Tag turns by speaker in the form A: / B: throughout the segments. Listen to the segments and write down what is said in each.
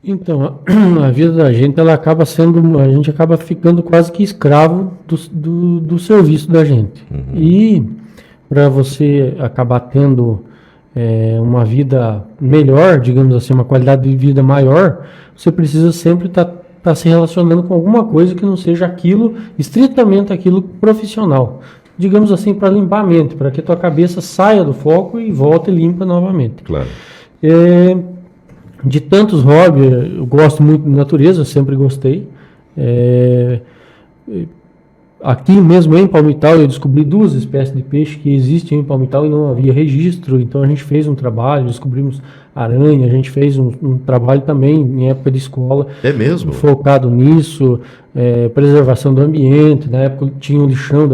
A: Então, a vida da gente, ela acaba sendo, a gente acaba ficando quase que escravo do serviço da gente. E para você acabar tendo uma vida melhor, digamos assim, uma qualidade de vida maior, você precisa sempre estar se relacionando com alguma coisa que não seja aquilo, estritamente aquilo profissional. Digamos assim, para limpar a mente, para que a tua cabeça saia do foco e volte limpa novamente.
B: Claro.
A: De tantos hobbies, eu gosto muito de natureza, eu sempre gostei. Aqui mesmo em Palmital eu descobri 2 espécies de peixe que existem em Palmital e não havia registro, então a gente fez um trabalho, descobrimos aranha, a gente fez um trabalho também em época de escola.
B: É mesmo?
A: Focado nisso, preservação do ambiente, na época tinha um lixão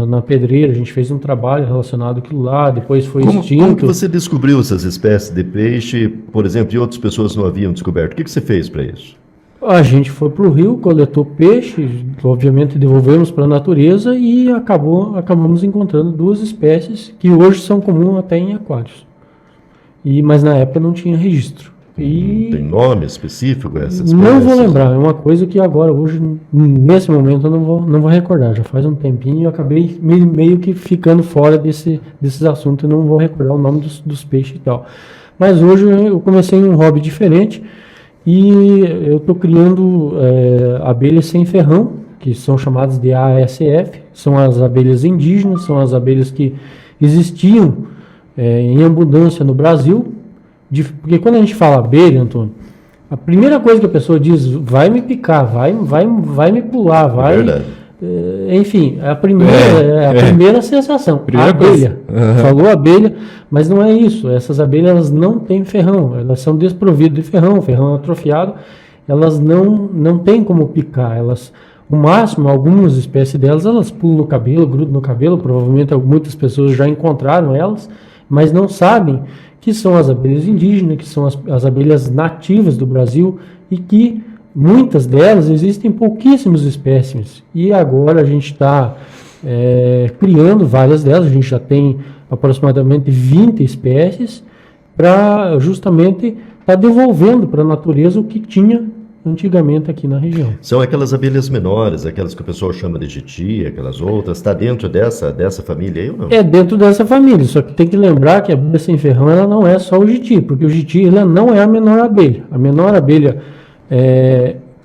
A: na pedreira, a gente fez um trabalho relacionado àquilo lá, depois foi extinto.
B: Como que você descobriu essas espécies de peixe, por exemplo, e outras pessoas não haviam descoberto? O que você fez para isso?
A: A gente foi para o rio, coletou peixe, obviamente devolvemos para a natureza e acabamos encontrando 2 espécies que hoje são comuns até em aquários. Mas na época não tinha registro.
B: Tem nome específico essas espécies?
A: Não vou lembrar, é uma coisa que agora, hoje, nesse momento, eu não vou recordar. Já faz um tempinho e eu acabei meio que ficando fora desses assuntos, eu não vou recordar o nome dos peixes e tal. Mas hoje eu comecei um hobby diferente. E eu estou criando abelhas sem ferrão, que são chamadas de ASF, são as abelhas indígenas, são as abelhas que existiam em abundância no Brasil. Porque quando a gente fala abelha, Antônio, a primeira coisa que a pessoa diz, vai me picar, vai me pular, vai...
B: Verdade.
A: Enfim, a primeira sensação, a abelha. Falou abelha, mas não é isso. Essas abelhas elas não têm ferrão, elas são desprovidas de ferrão, ferrão atrofiado, elas não têm como picar. O máximo, algumas espécies delas, elas pulam no cabelo, grudam no cabelo, provavelmente muitas pessoas já encontraram elas, mas não sabem que são as abelhas indígenas, que são as abelhas nativas do Brasil e que muitas delas existem pouquíssimos espécimes e agora a gente está criando várias delas, a gente já tem aproximadamente 20 espécies para justamente estar devolvendo para a natureza o que tinha antigamente aqui na região.
B: São aquelas abelhas menores, aquelas que o pessoal chama de jiti, aquelas outras, está dentro dessa família aí ou não?
A: É dentro dessa família, só que tem que lembrar que a abelha sem ferrão ela não é só o jiti, porque o jiti ela não é a menor abelha. A menor abelha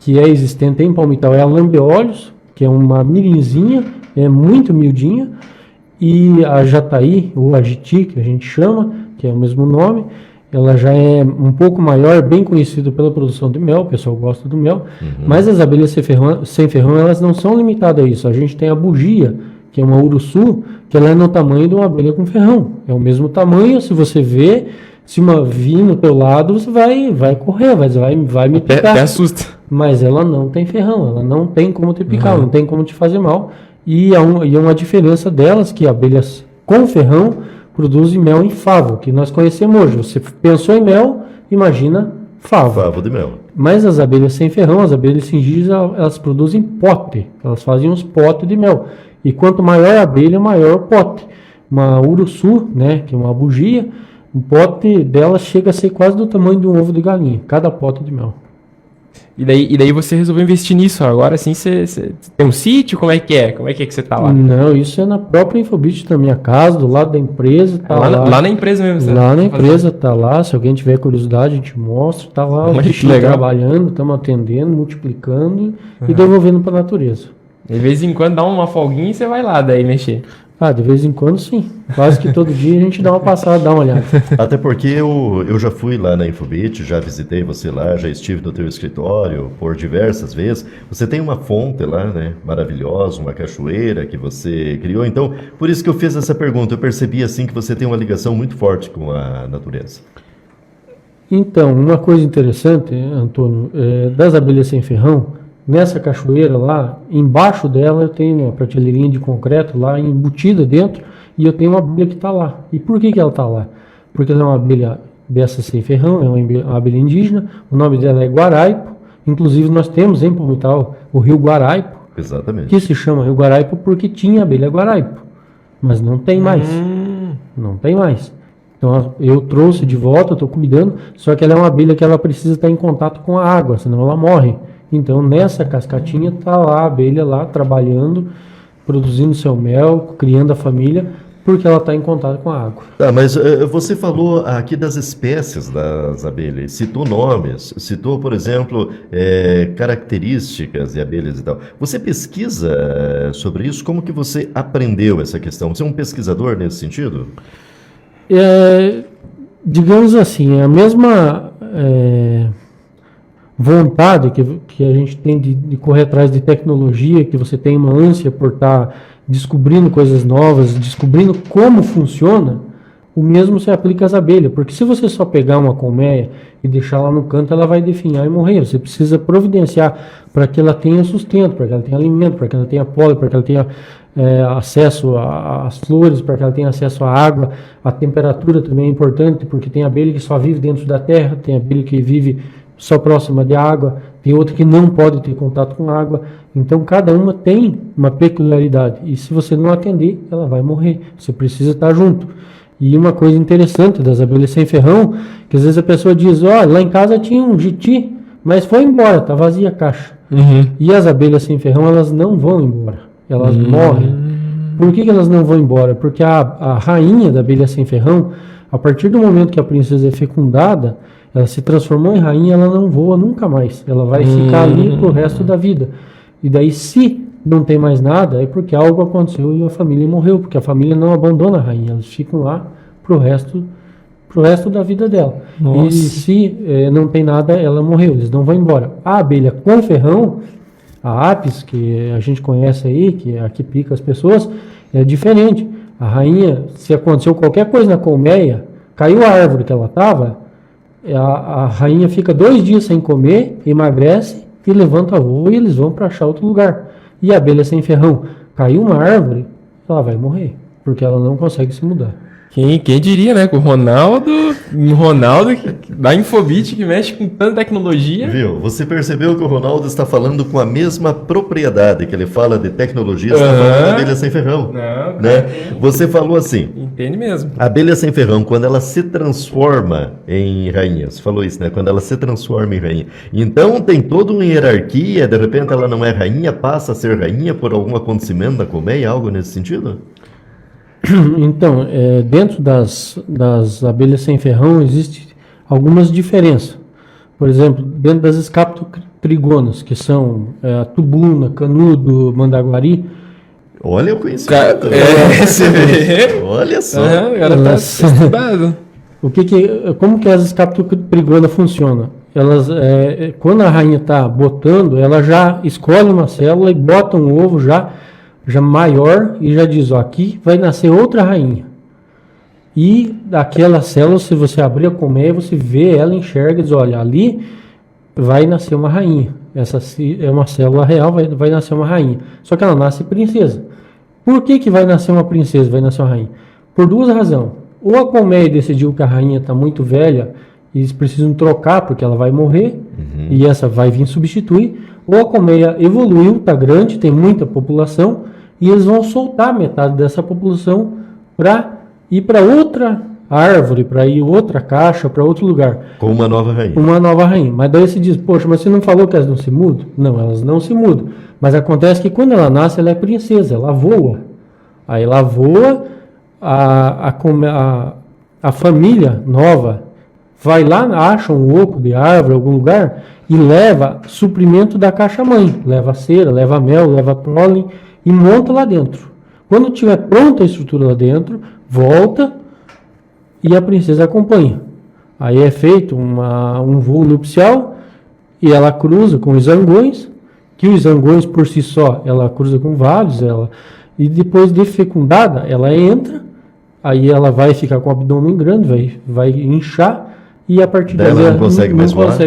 A: que é existente em Palmital é a lambeolhos, que é uma mirinzinha, é muito miudinha, e a jataí, ou a jiti, que a gente chama, que é o mesmo nome, ela já é um pouco maior, bem conhecida pela produção de mel, o pessoal gosta do mel, mas as abelhas sem ferrão, elas não são limitadas a isso. A gente tem a bugia, que é uma uruçu, que ela é no tamanho de uma abelha com ferrão. É o mesmo tamanho, se você vê, se uma vir no teu lado, você vai correr, vai me picar.
C: Até assusta.
A: Mas ela não tem ferrão, ela não tem como te picar, não tem como te fazer mal. E é uma diferença delas, que abelhas com ferrão produzem mel em favo, que nós conhecemos hoje. Você pensou em mel, imagina favo.
B: Favo de mel.
A: Mas as abelhas sem ferrão, as abelhas indígenas, elas produzem pote. Elas fazem uns potes de mel. E quanto maior a abelha, maior o pote. Uma uruçu, né, que é uma bugia, o pote dela chega a ser quase do tamanho de um ovo de galinha, cada pote de mel.
C: E daí você resolveu investir nisso. Agora sim você tem um sítio? Como é que é? Como é que você tá lá?
A: Não, isso é na própria Infobit da minha casa, do lado da empresa. Tá
C: lá na empresa mesmo.
A: Lá na empresa tá lá. Se alguém tiver curiosidade, a gente mostra. Tá lá o bichinho trabalhando, estamos atendendo, multiplicando e devolvendo para a natureza.
C: De vez em quando dá uma folguinha e você vai lá daí mexer.
A: De vez em quando sim. Quase que todo dia a gente dá uma passada, dá uma olhada.
B: Até porque eu já fui lá na Infobit, já visitei você lá, já estive no teu escritório por diversas vezes. Você tem uma fonte lá, né, maravilhosa, uma cachoeira que você criou. Então, por isso que eu fiz essa pergunta. Eu percebi assim que você tem uma ligação muito forte com a natureza.
A: Então, uma coisa interessante, Antônio, das abelhas sem ferrão, nessa cachoeira lá, embaixo dela eu tenho uma prateleirinha de concreto lá, embutida dentro, e eu tenho uma abelha que está lá. E por que ela está lá? Porque ela é uma abelha dessa sem ferrão, é uma abelha indígena, o nome dela é Guaraipo, inclusive nós temos em Palmital o rio Guaraipo,
B: exatamente,
A: que se chama rio Guaraipo porque tinha abelha Guaraipo, mas não tem mais. Não tem mais. Então eu trouxe de volta, estou cuidando, só que ela é uma abelha que ela precisa estar em contato com a água, senão ela morre. Então nessa cascatinha está lá a abelha lá trabalhando, produzindo seu mel, criando a família, porque ela está em contato com a água.
B: Tá, mas você falou aqui das espécies das abelhas, citou nomes, citou, por exemplo, características de abelhas e tal. Você pesquisa sobre isso? Como que você aprendeu essa questão? Você é um pesquisador nesse sentido?
A: Digamos assim, a mesma vontade que a gente tem de correr atrás de tecnologia, que você tem uma ânsia por estar descobrindo coisas novas, descobrindo como funciona, o mesmo se aplica às abelhas, porque se você só pegar uma colmeia e deixar lá no canto, ela vai definhar e morrer. Você precisa providenciar para que ela tenha sustento, para que ela tenha alimento, para que ela tenha pólen, para que ela tenha acesso às flores, para que ela tenha acesso à água. A temperatura também é importante, porque tem abelha que só vive dentro da terra, tem abelha que vive só próxima de água, tem outra que não pode ter contato com água. Então cada uma tem uma peculiaridade, e se você não atender, ela vai morrer. Você precisa estar junto. E uma coisa interessante das abelhas sem ferrão, que às vezes a pessoa diz, lá em casa tinha um jiti, mas foi embora, tá vazia a caixa. E as abelhas sem ferrão, elas não vão embora, elas morrem. Por que elas não vão embora? Porque a rainha da abelha sem ferrão, a partir do momento que a princesa é fecundada, ela se transformou em rainha, ela não voa nunca mais. Ela vai ficar ali pro resto da vida. E daí, se não tem mais nada, é porque algo aconteceu e a família morreu, porque a família não abandona a rainha, elas ficam lá pro resto da vida dela. Nossa. E se não tem nada, ela morreu, eles não vão embora. A abelha com ferrão, a Apis, que a gente conhece aí, que é a que pica as pessoas, é diferente. A rainha, se aconteceu qualquer coisa na colmeia, caiu a árvore que ela estava, a rainha fica 2 dias sem comer, emagrece e levanta voo, e eles vão para achar outro lugar. E a abelha sem ferrão, caiu uma árvore, ela vai morrer, porque ela não consegue se mudar.
C: Quem diria, né? Com o Ronaldo da Infobit, que mexe com tanta tecnologia.
B: Viu? Você percebeu que o Ronaldo está falando com a mesma propriedade que ele fala de tecnologia, está falando da abelha sem ferrão. Não, né? Você falou assim.
C: Entende mesmo.
B: A abelha sem ferrão, quando ela se transforma em rainha, você falou isso, né? Quando ela se transforma em rainha. Então tem toda uma hierarquia, de repente ela não é rainha, passa a ser rainha por algum acontecimento da colmeia, algo nesse sentido?
A: Então, dentro das abelhas sem ferrão existem algumas diferenças. Por exemplo, dentro das escaptotrigonas, que são a tubuna, canudo, mandaguari.
B: Olha o conhecimento.
C: Você vê?
B: Olha só.
C: Agora tá estudado.
A: Como que as escaptotrigonas funcionam? Elas, quando a rainha está botando, ela já escolhe uma célula e bota um ovo já maior e já diz, aqui vai nascer outra rainha. E daquela célula, se você abrir a colmeia, você vê ela, enxerga e diz, olha, ali vai nascer uma rainha. Essa é uma célula real, vai nascer uma rainha. Só que ela nasce princesa. Por que vai nascer uma princesa, vai nascer uma rainha? Por 2 razões. Ou a colmeia decidiu que a rainha está muito velha e eles precisam trocar porque ela vai morrer, e essa vai vir substituir. Ou a colmeia evoluiu, está grande, tem muita população, e eles vão soltar metade dessa população para ir para outra árvore, para ir outra caixa, para outro lugar.
B: Com uma nova rainha.
A: Uma nova rainha. Mas daí você diz, poxa, mas você não falou que elas não se mudam? Não, elas não se mudam. Mas acontece que quando ela nasce, ela é princesa, ela voa. Aí ela voa, a família nova vai lá, acha um oco de árvore, algum lugar, e leva suprimento da caixa mãe. Leva cera, leva mel, leva pólen, e monta lá dentro. Quando tiver pronta a estrutura lá dentro, volta e a princesa acompanha. Aí é feito um voo nupcial e ela cruza com os zangões, que os zangões por si só, ela cruza com vários, e depois de fecundada, ela entra, aí ela vai ficar com o abdômen grande, vai inchar, e a partir daí ela não consegue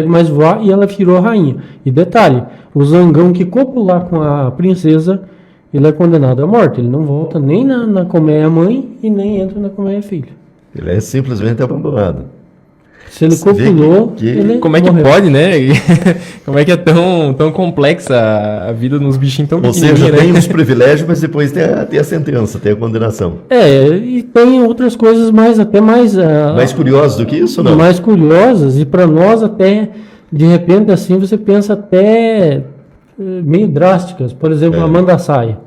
A: mais voar, e ela virou a rainha. E detalhe, o zangão que copular com a princesa, ele é condenado à morte. Ele não volta nem na colmeia mãe e nem entra na colmeia filha.
B: Ele é simplesmente abandonado.
A: Se ele copulou, ele
C: como é que
A: morreu.
C: pode, né? Como é que é tão complexa a vida nos bichinhos tão pequenininhos,
B: Ou seja,
C: né?
B: tem os privilégios, mas depois tem a sentença, tem a condenação.
A: E tem outras coisas até mais...
B: Mais curiosas do que isso, não?
A: Mais curiosas, e para nós até, de repente, assim, você pensa até meio drásticas. Por exemplo, a mandaçaia.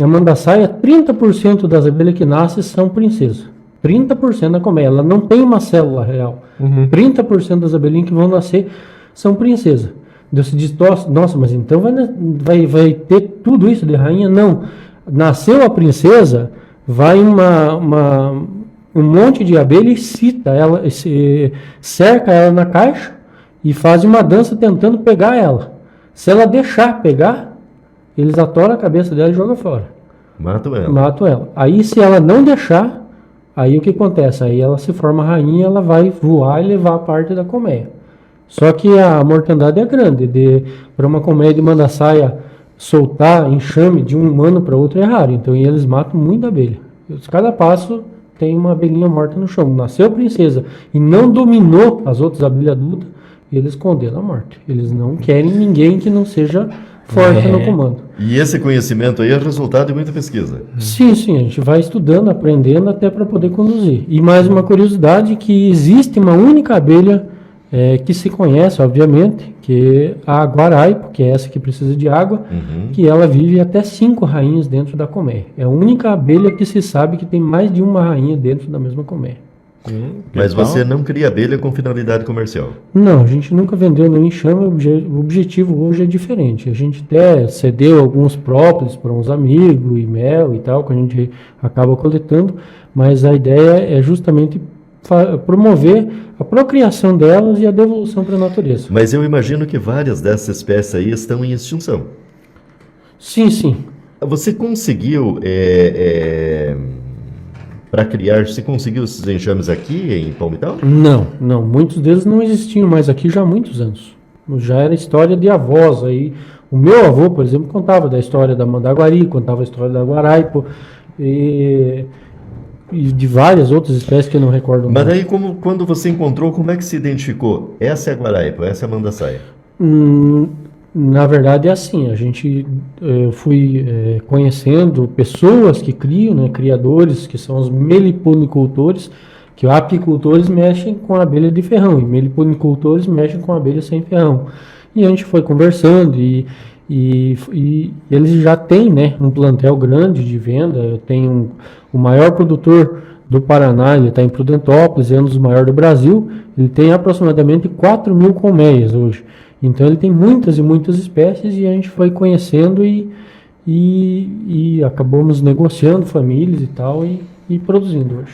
A: A mandaçaia, 30% das abelhas que nascem são princesas. 30% da colmeia. Ela não tem uma célula real. 30% das abelhinhas que vão nascer são princesas. Você diz, nossa, mas então vai ter tudo isso de rainha? Não. Nasceu a princesa, vai um monte de abelha e cita ela, cerca ela na caixa e faz uma dança tentando pegar ela. Se ela deixar pegar, eles atoram a cabeça dela e jogam fora. Matam ela. Aí se ela não deixar, aí o que acontece? Aí ela se forma rainha, ela vai voar e levar a parte da colmeia. Só que a mortandade é grande. Para uma colmeia de mandaçaia soltar enxame de um humano para outro é raro. Então eles matam muita abelha. Cada passo tem uma abelhinha morta no chão. Nasceu a princesa e não dominou as outras abelhas adultas, eles condenam a morte. Eles não querem ninguém que não seja forte no comando.
B: E esse conhecimento aí é resultado de muita pesquisa?
A: Sim, a gente vai estudando, aprendendo até para poder conduzir. E mais uma curiosidade, que existe uma única abelha que se conhece, obviamente, que é a guaraipo, que é essa que precisa de água, que ela vive até 5 rainhas dentro da colmeia. É a única abelha que se sabe que tem mais de uma rainha dentro da mesma colmeia.
B: Mas você não cria abelha com finalidade comercial?
A: Não, a gente nunca vendeu nem enxame. O objetivo hoje é diferente. A gente até cedeu alguns própolis para uns amigos e mel e tal, que a gente acaba coletando, mas a ideia é justamente promover a procriação delas e a devolução para a natureza.
B: Mas eu imagino que várias dessas espécies aí estão em extinção.
A: Sim.
B: Você conseguiu... para criar, você conseguiu esses enxames aqui em Palmital?
A: Não. Muitos deles não existiam mais aqui já há muitos anos. Já era história de avós aí. O meu avô, por exemplo, contava da história da mandaguari, contava a história da guaraipo e de várias outras espécies que eu não recordo mais.
B: Mas aí, quando você encontrou, como é que se identificou? Essa é a guaraipo, essa é a mandaçaia?
A: Na verdade é assim, eu fui conhecendo pessoas que criam, né, criadores, que são os meliponicultores, que apicultores mexem com abelha de ferrão e meliponicultores mexem com abelha sem ferrão. E a gente foi conversando e eles já têm, né, um plantel grande de venda. Eu tenho o maior produtor do Paraná, ele está em Prudentópolis, é um dos maiores do Brasil. Ele tem aproximadamente 4.000 colmeias hoje. Então ele tem muitas e muitas espécies e a gente foi conhecendo e acabamos negociando famílias e tal e produzindo hoje.